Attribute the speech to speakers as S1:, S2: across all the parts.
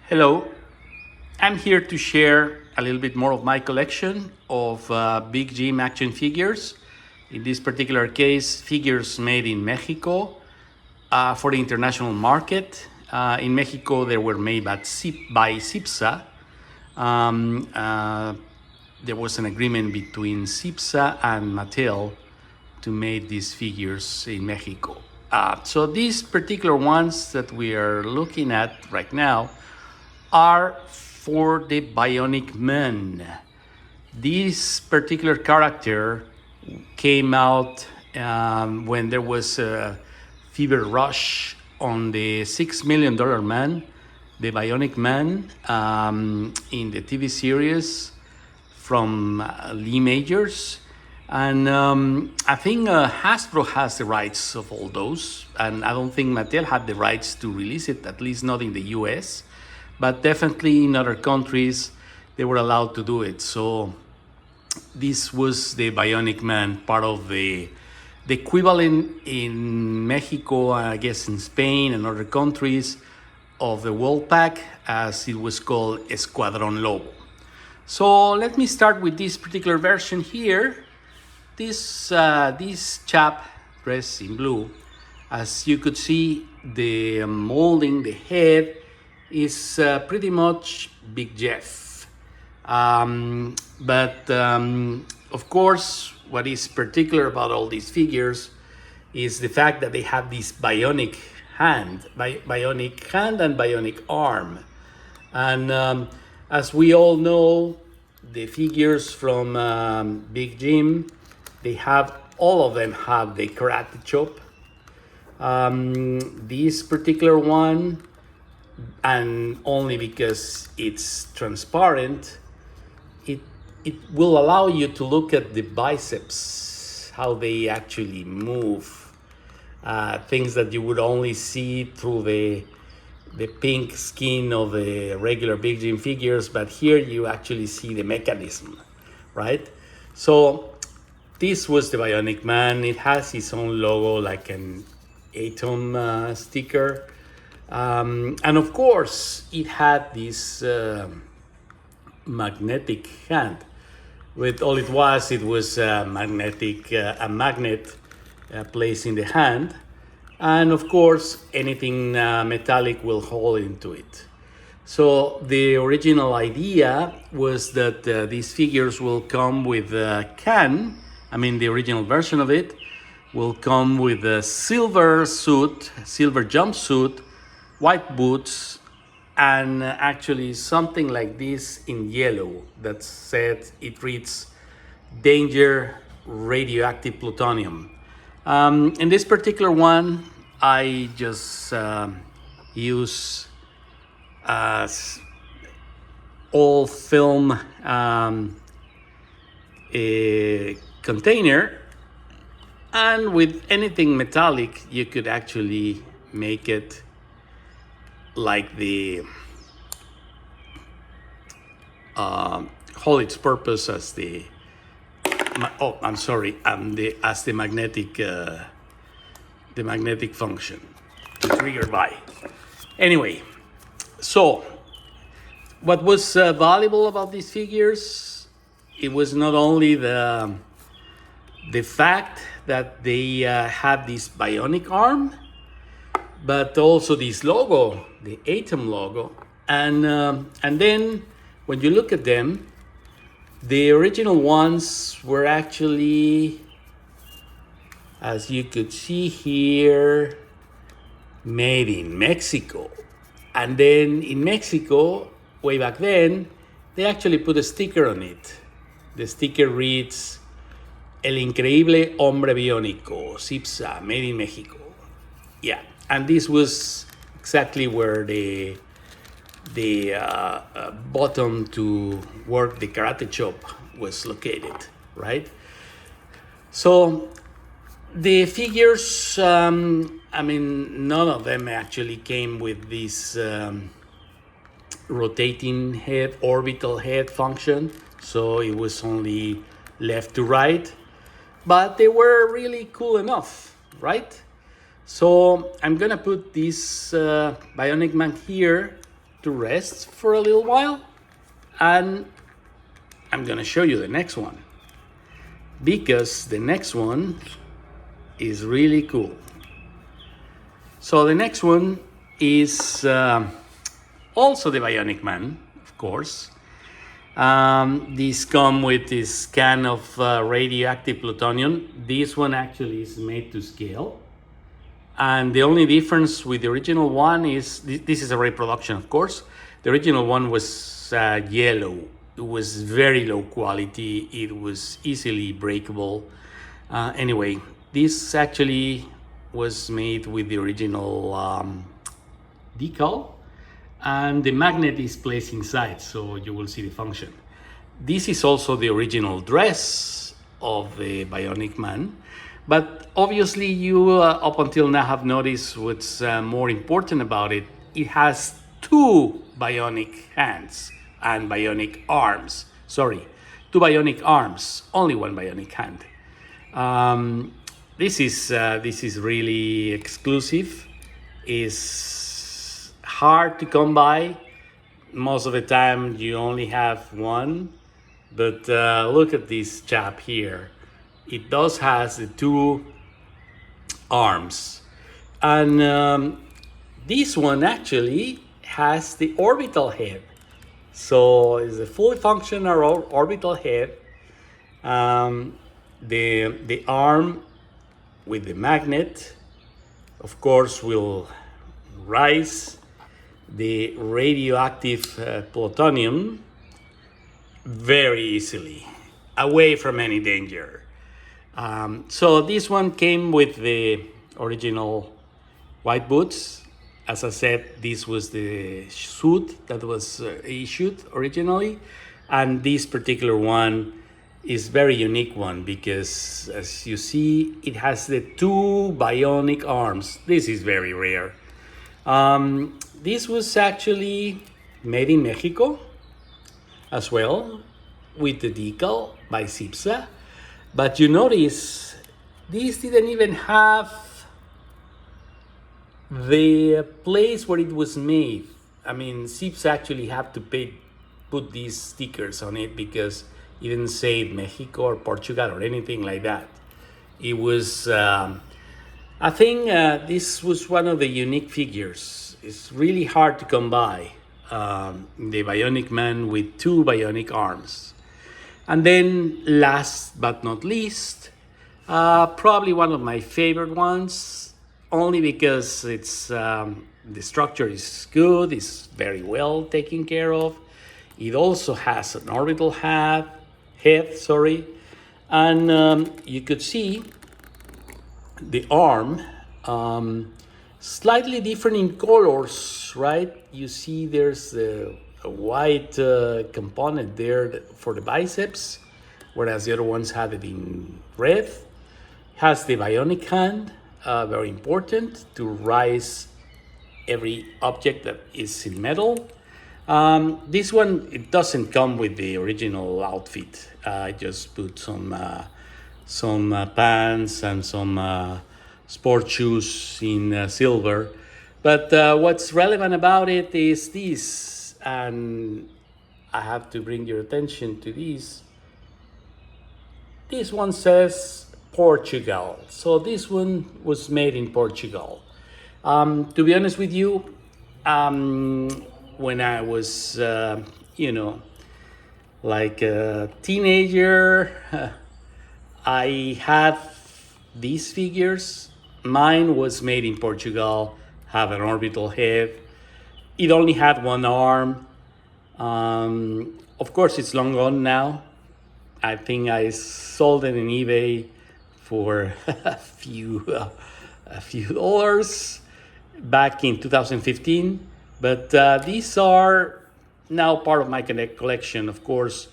S1: Hello, I'm here to share a little bit more of my collection of big gym action figures. In this particular case, figures made in Mexico for the international market. In Mexico, they were made by CIPSA. Um, uh, there was an agreement between CIPSA and Mattel to make these figures in Mexico. So these particular ones that we are looking at right now are for the Bionic Man. This particular character came out when there was a fever rush on the $6 million man, the Bionic Man, in the TV series from Lee Majors. And I think Hasbro has the rights of all those, and I don't think Mattel had the rights to release it, at least not in the US, but definitely in other countries they were allowed to do it. So this was the Bionic Man, part of the equivalent in Mexico, I guess in Spain and other countries, of the World Pack, as it was called Escuadrón Lobo. So let me start with this particular version here. This chap dressed in blue, as you could see, the molding, the head, is pretty much Big Jeff. But of course, what is particular about all these figures is the fact that they have this bionic hand and bionic arm. And as we all know, the figures from Big Jim, all of them have the karate chop. This particular one, and only because it's transparent, it will allow you to look at the biceps, how they actually move, things that you would only see through the pink skin of the regular Big Jim figures, but here you actually see the mechanism, right? So this was the Bionic Man. It has its own logo, like an atom sticker. And of course, it had this magnetic hand. With all it was a magnet placed in the hand. And of course, anything metallic will hold into it. So the original idea was that these figures will come with a can. The original version of it will come with a silver jumpsuit, white boots, and actually something like this in yellow that said, it reads, "Danger, radioactive plutonium." In this particular one, I just use all film a container, and with anything metallic you could actually make it like the hold its purpose as the magnetic function triggered by. Anyway, so what was valuable about these figures, it was not only the fact that they had this bionic arm, but also this logo, the atom logo. And then when you look at them, the original ones were actually, as you could see here, made in Mexico. And then in Mexico, way back then, they actually put a sticker on it. The sticker reads, "El increíble Hombre Bionico, CIPSA, made in Mexico." Yeah, and this was exactly where the bottom to work the karate chop was located, right? So the figures, none of them actually came with this rotating head, orbital head function, so it was only left to right, but they were really cool enough, right? So I'm gonna put this Bionic Man here to rest for a little while, and I'm gonna show you the next one, because the next one is really cool. So the next one is also the Bionic Man, of course. These come with this can of radioactive plutonium. This one actually is made to scale. And the only difference with the original one is, this is a reproduction, of course. The original one was yellow. It was very low quality. It was easily breakable. Anyway, this actually was made with the original decal, and the magnet is placed inside, so you will see the function. This is also the original dress of the Bionic Man, but obviously you up until now have noticed what's more important about it. It has two bionic hands and bionic arms. Sorry, two bionic arms, only one bionic hand. This is really exclusive. It's hard to come by. Most of the time you only have one, but look at this chap here. It does has the two arms, and this one actually has the orbital head. So it's a fully functional orbital head. The arm with the magnet, of course, will rise the radioactive plutonium very easily, away from any danger. So this one came with the original white boots. As I said, this was the suit that was issued originally, and this particular one is very unique one because, as you see, it has the two bionic arms. This is very rare. This was actually made in Mexico as well, with the decal by CIPSA. But you notice this didn't even have the place where it was made. I mean, CIPSA actually had to put these stickers on it because it didn't say Mexico or Portugal or anything like that. It was, I think this was one of the unique figures. It's really hard to come by, the Bionic Man with two bionic arms. And then last but not least, probably one of my favorite ones, only because it's the structure is good, it's very well taken care of. It also has an orbital head, and you could see the arm, slightly different in colors, right? You see there's a white component there for the biceps, whereas the other ones had it in red. Has the bionic hand, very important to rise every object that is in metal. This one, it doesn't come with the original outfit. I just put some pants and some sport shoes in silver. But what's relevant about it is this, and I have to bring your attention to this. This one says Portugal. So this one was made in Portugal. To be honest with you, when I was, like a teenager, I had these figures. Mine was made in Portugal, have an orbital head. It only had one arm. Of course, it's long gone now. I think I sold it on eBay for a few dollars back in 2015. But these are now part of my collection. Of course,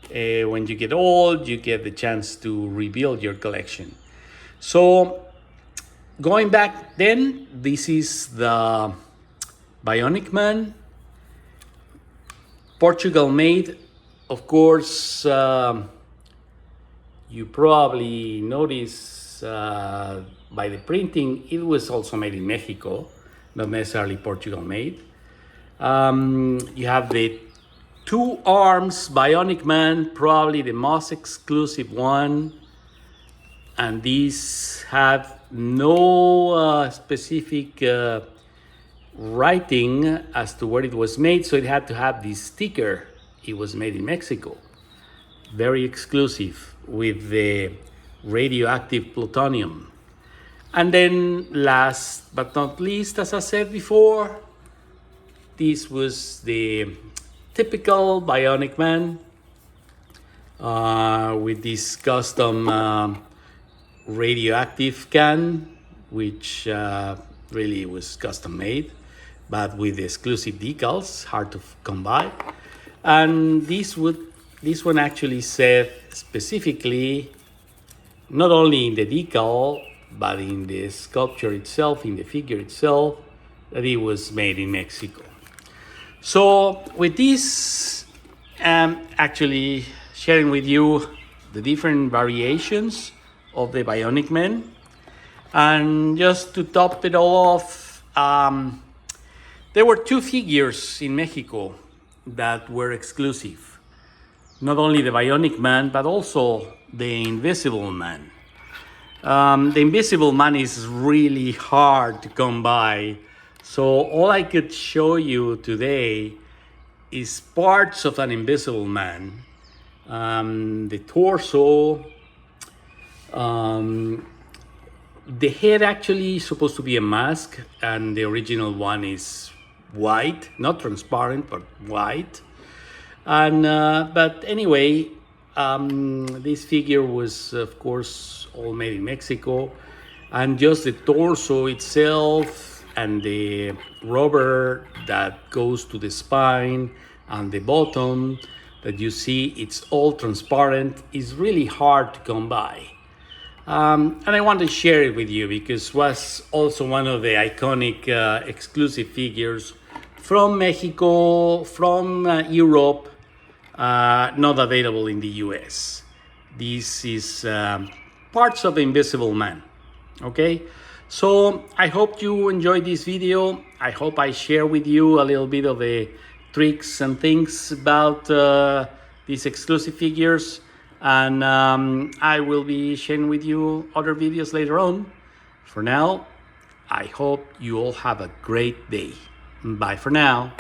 S1: when you get old, you get the chance to rebuild your collection. So going back then, this is the Bionic Man, Portugal made. Of course, you probably notice by the printing, it was also made in Mexico, not necessarily Portugal made. You have the two arms Bionic Man, probably the most exclusive one. And these have no specific writing as to where it was made, so it had to have this sticker. It was made in Mexico. Very exclusive with the radioactive plutonium. And then last but not least, as I said before, this was the typical Bionic Man with this custom radioactive can, which really was custom made, but with exclusive decals, hard to come by. And this one actually said specifically, not only in the decal, but in the sculpture itself, in the figure itself, that it was made in Mexico. So with this, actually sharing with you the different variations of the Bionic Man. And just to top it off, there were two figures in Mexico that were exclusive. Not only the Bionic Man, but also the Invisible Man. The Invisible Man is really hard to come by. So all I could show you today is parts of an Invisible Man. The torso, the head actually is supposed to be a mask, and the original one is white, not transparent, but white. And but anyway, this figure was, of course, all made in Mexico, and just the torso itself and the rubber that goes to the spine and the bottom that you see, it's all transparent, is really hard to come by. And I want to share it with you because it was also one of the iconic exclusive figures from Mexico, from Europe, not available in the US. This is parts of the Invisible Man. Okay, so I hope you enjoyed this video. I hope I share with you a little bit of the tricks and things about these exclusive figures. And I will be sharing with you other videos later on. For now, I hope you all have a great day. Bye for now.